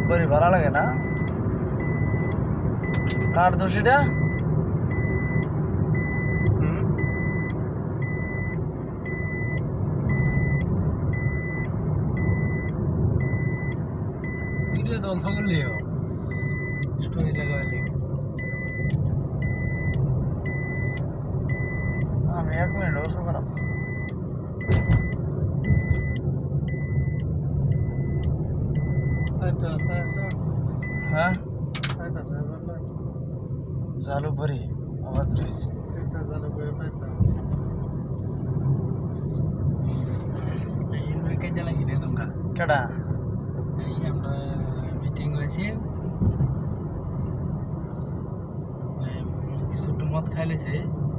জালুকবাড়ি ভালো লাগে না? কার দোষীটা? ভিডিও তো অল্প করলেও স্টোরি লাগাইলে আমি 1 মিনিট বসে করাম। হ্যাঁ জালুকবাড়ি আবার প্লিজ কেডা আমরা মিটিং হয়েছে ছোট মদ খাইলেছে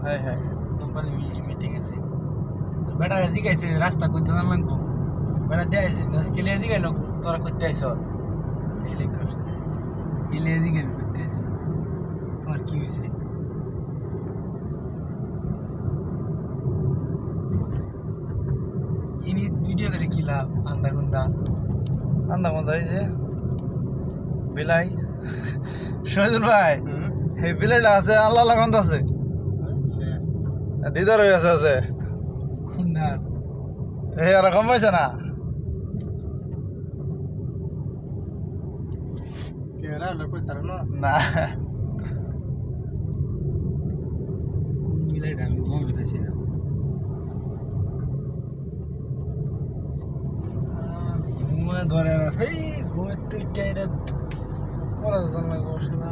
হ্যাঁ হ্যাঁ কোম্পানি মিটিং আছে বেটা জিগাইছে রাস্তা করতে না লাগবো বেটা দেয়াইছে 10 কিলো জিগাইল তোরা করতে আইস এলে করছে এলে জিগাইল করতে আইস তোমার কি হয়েছে ইনি ভিডিও করে কি লাভ আন্দা গুন্দা হয়েছে বিলাই শহীদুল ভাই এই বিলাইটা আছে আল্লাহ লাগান্ত আছে দিদার হয়ে আছে খুন্ডার এই আর কম পাইছে না না কোন বিলাইটা আমি কম পেয়েছি না ঘুমে ধরে না সেই ঘুমের তুই বলা যাচ্ছে না